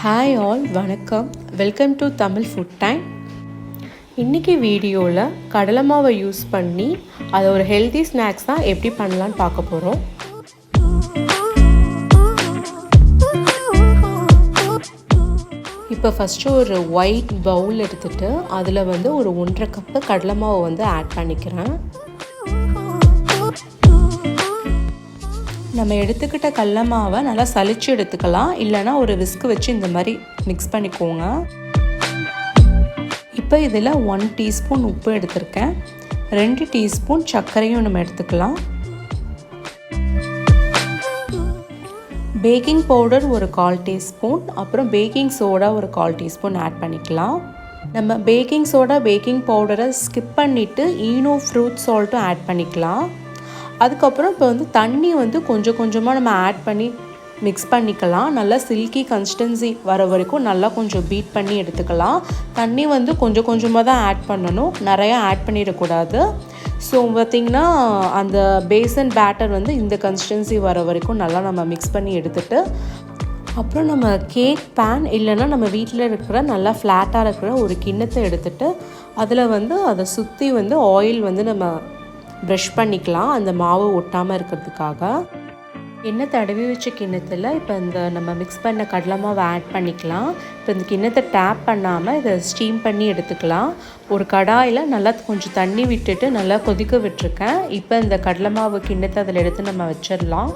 Hi all, வணக்கம். Welcome to Tamil Food Time. இன்னைக்கு வீடியோல கடலை மாவை யூஸ் பண்ணி அது ஒரு ஹெல்தி ஸ்நாக்ஸ் தான் எப்படி பண்ணலாம்னு பார்க்க போறோம். இப்போ ஃபர்ஸ்ட் ஒரு ஒயிட் பவுல் எடுத்துட்டு அதுல வந்து ஒரு 1.5 கப் கடலை மாவு வந்து ஆட் பண்ணிக்கிறேன். நம்ம எடுத்துக்கிட்ட கடலை மாவை நல்லா சலிச்சு எடுத்துக்கலாம், இல்லைனா ஒரு விஸ்க் வச்சு இந்த மாதிரி மிக்ஸ் பண்ணிக்கோங்க. இப்போ இதில் 1 டீஸ்பூன் உப்பு எடுத்திருக்கேன், 2 டீஸ்பூன் சர்க்கரையும் நம்ம எடுத்துக்கலாம். பேக்கிங் பவுடர் ஒரு 1/4 டீஸ்பூன், அப்புறம் பேக்கிங் சோடா ஒரு 1/4 டீஸ்பூன் ஆட் பண்ணிக்கலாம். நம்ம பேக்கிங் சோடா பேக்கிங் பவுடரை ஸ்கிப் பண்ணிவிட்டு ஈனோ ஃப்ரூட் சால்ட்டும் ஆட் பண்ணிக்கலாம். அதுக்கப்புறம் இப்போ வந்து தண்ணி வந்து கொஞ்சம் கொஞ்சமாக நம்ம ஆட் பண்ணி மிக்ஸ் பண்ணிக்கலாம். நல்லா சில்கி கன்சிஸ்டன்சி வர வரைக்கும் நல்லா கொஞ்சம் பீட் பண்ணி எடுத்துக்கலாம். தண்ணி வந்து கொஞ்சம் கொஞ்சமாக தான் ஆட் பண்ணணும், நிறையா ஆட் பண்ணிடக்கூடாது. ஸோ பார்த்திங்கன்னா அந்த பேசன் பேட்டர் வந்து இந்த கன்சிஸ்டன்சி வர வரைக்கும் நல்லா நம்ம மிக்ஸ் பண்ணி எடுத்துகிட்டு, அப்புறம் நம்ம கேக் பேன் இல்லைன்னா நம்ம வீட்டில் இருக்கிற நல்லா ஃப்ளாட்டாக இருக்கிற ஒரு கிண்ணத்தை எடுத்துகிட்டு அதில் வந்து அதை சுற்றி வந்து ஆயில் வந்து நம்ம ப்ரஷ் பண்ணிக்கலாம், அந்த மாவு ஒட்டாமல் இருக்கிறதுக்காக. எண்ணெய் தடவி வச்ச கிண்ணத்தில் இப்போ இந்த நம்ம மிக்ஸ் பண்ண கடலை மாவை ஆட் பண்ணிக்கலாம். இப்போ இந்த கிண்ணத்தை டேப் பண்ணாமல் இதை ஸ்டீம் பண்ணி எடுத்துக்கலாம். ஒரு கடாயில் நல்லா கொஞ்சம் தண்ணி விட்டுட்டு நல்லா கொதிக்க விட்டுருக்கேன். இப்போ இந்த கடலை மாவு கிண்ணத்தை அதில் எடுத்து நம்ம வச்சிடலாம்.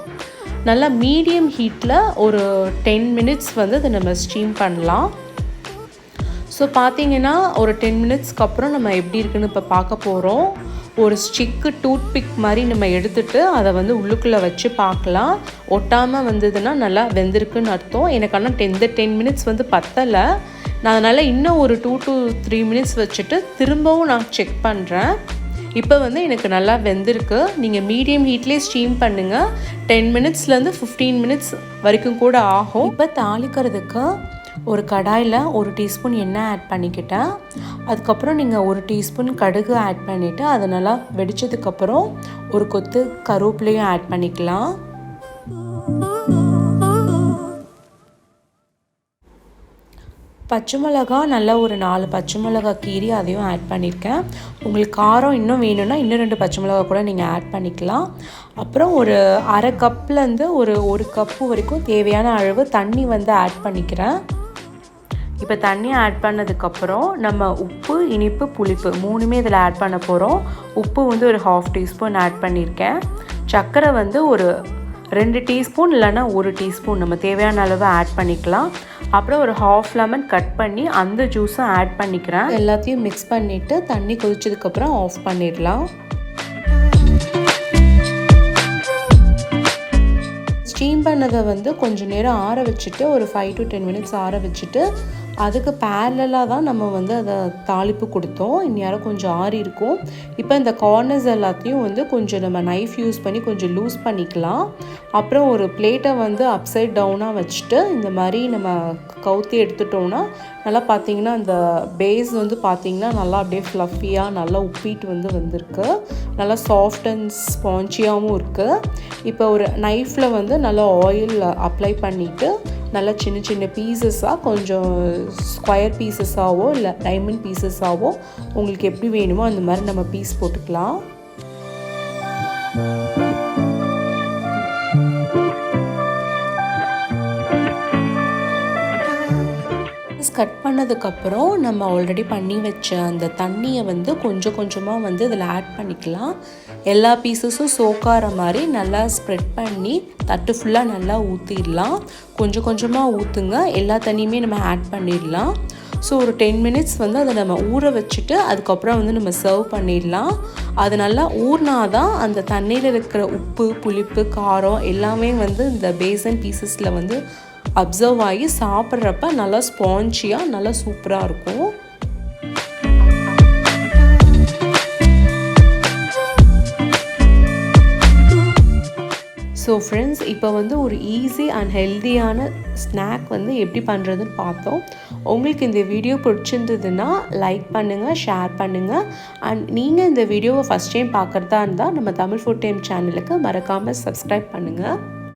நல்லா மீடியம் ஹீட்டில் ஒரு 10 மினிட்ஸ் வந்து அதை நம்ம ஸ்டீம் பண்ணலாம். ஸோ பார்த்திங்கன்னா ஒரு 10 மினிட்ஸ்க்கு அப்புறம் நம்ம எப்படி இருக்குன்னு இப்போ பார்க்க போகிறோம். ஒரு ஸ்டிக்கு டூத் பிக் மாதிரி நம்ம எடுத்துகிட்டு அதை வந்து உள்ளுக்குள்ளே வச்சு பார்க்கலாம். ஒட்டாமல் வந்ததுன்னா நல்லா வெந்திருக்குன்னு அர்த்தம். எனக்கு ஆனால் 10 மினிட்ஸ் வந்து பத்தலை, நான் அதனால் இன்னும் ஒரு 2 to 3 மினிட்ஸ் வச்சுட்டு திரும்பவும் நான் செக் பண்ணுறேன். இப்போ வந்து எனக்கு நல்லா வெந்திருக்கு. நீங்கள் மீடியம் ஹீட்லேயே ஸ்டீம் பண்ணுங்கள். 10 மினிட்ஸ்லேருந்து 15 மினிட்ஸ் வரைக்கும் கூட ஆகும். இப்போ தாளிக்கிறதுக்கு ஒரு கடாயில் 1 டீஸ்பூன் எண்ணெய் ஆட் பண்ணிக்கிட்டேன். அதுக்கப்புறம் நீங்கள் 1 டீஸ்பூன் கடுகு ஆட் பண்ணிவிட்டு அது நல்லா வெடித்ததுக்கப்புறம் ஒரு கொத்து கருவேப்பிலையும் ஆட் பண்ணிக்கலாம். பச்சை மிளகா நல்லா ஒரு 4 பச்சை மிளகா கீரி அதையும் ஆட் பண்ணியிருக்கேன். உங்களுக்கு காரம் இன்னும் வேணும்னா இன்னும் 2 பச்சை மிளகா கூட நீங்கள் ஆட் பண்ணிக்கலாம். அப்புறம் ஒரு அரை கப்லேருந்து ஒரு கப்பு வரைக்கும் தேவையான அளவு தண்ணி வந்து ஆட் பண்ணிக்கிறேன். இப்போ தண்ணி ஆட் பண்ணதுக்கப்புறம் நம்ம உப்பு, இனிப்பு, புளிப்பு 3மே இதில் ஆட் பண்ண போகிறோம். உப்பு வந்து ஒரு 1/2 டீஸ்பூன் ஆட் பண்ணியிருக்கேன். சர்க்கரை வந்து ஒரு 2 டீஸ்பூன் இல்லைன்னா 1 டீஸ்பூன் நம்ம தேவையான அளவு ஆட் பண்ணிக்கலாம். அப்புறம் ஒரு 1/2 லெமன் கட் பண்ணி அந்த ஜூஸும் ஆட் பண்ணிக்கிறேன். எல்லாத்தையும் மிக்ஸ் பண்ணிவிட்டு தண்ணி கொதிச்சதுக்கப்புறம் ஆஃப் பண்ணிடலாம். ஸ்டீம் பண்ணதை வந்து கொஞ்சம் நேரம் ஆற வச்சுட்டு ஒரு 5 to 10 மினிட்ஸ் ஆற வச்சுட்டு அதுக்கு பேரலாக தான் நம்ம வந்து அதை தாளிப்பு கொடுத்தோம். இந்நேரம் கொஞ்சம் ஆறி இருக்கும். இப்போ இந்த கார்னர்ஸ் எல்லாத்தையும் வந்து கொஞ்சம் நம்ம நைஃப் யூஸ் பண்ணி கொஞ்சம் லூஸ் பண்ணிக்கலாம். அப்புறம் ஒரு பிளேட்டை வந்து அப்சைட் டவுனாக வச்சுட்டு இந்த மாதிரி நம்ம கவுத்தி எடுத்துட்டோம்னா நல்லா பார்த்திங்கன்னா அந்த பேஸ் வந்து பார்த்திங்கன்னா நல்லா அப்படியே ஃப்ளஃபியாக நல்லா உப்பிட்டு வந்து வந்திருக்கு. நல்லா சாஃப்ட் அண்ட் ஸ்பாஞ்சியாகவும் இருக்குது. இப்போ ஒரு நைஃப்பில் வந்து நல்லா ஆயில் அப்ளை பண்ணிவிட்டு நல்லா சின்ன சின்ன பீசஸாக கொஞ்சம் ஸ்கொயர் பீசஸாகவோ இல்லை டைமண்ட் பீசஸாகவோ உங்களுக்கு எப்படி வேணுமோ அந்த மாதிரி நம்ம பீஸ் போட்டுக்கலாம். கட் பண்ணதுக்கப்புறம் நம்ம ஆல்ரெடி பண்ணி வச்ச அந்த தண்ணியை வந்து கொஞ்சம் கொஞ்சமாக வந்து இதில் ஆட் பண்ணிக்கலாம். எல்லா பீசஸும் சோக்கார மாதிரி நல்லா ஸ்ப்ரெட் பண்ணி தட்டு ஃபுல்லாக நல்லா ஊற்றிடலாம். கொஞ்சம் கொஞ்சமாக ஊற்றுங்க, எல்லா தண்ணியுமே நம்ம ஆட் பண்ணிடலாம். ஸோ ஒரு 10 மினிட்ஸ் வந்து அதை நம்ம ஊற வச்சுட்டு அதுக்கப்புறம் வந்து நம்ம சர்வ் பண்ணிடலாம். அது நல்லா ஊறினாதான் அந்த தண்ணியில் இருக்கிற உப்பு, புளிப்பு, காரம் எல்லாமே வந்து இந்த பேசன் பீசஸில் வந்து அப்சர்வ் ஆகி சாப்பிட்றப்ப நல்லா ஸ்பாஞ்சியாக நல்லா சூப்பராக இருக்கும். ஸோ ஃப்ரெண்ட்ஸ், இப்போ வந்து ஒரு ஈஸி அண்ட் ஹெல்தியான ஸ்நாக் வந்து எப்படி பண்ணுறதுன்னு பார்த்தோம். உங்களுக்கு இந்த வீடியோ பிடிச்சிருந்ததுன்னா லைக் பண்ணுங்கள், ஷேர் பண்ணுங்கள். அண்ட் நீங்கள் இந்த வீடியோவை ஃபஸ்ட் டைம் பார்க்குறதா இருந்தால் நம்ம தமிழ் ஃபுட் டைம் சேனலுக்கு மறக்காமல் சப்ஸ்கிரைப் பண்ணுங்கள்.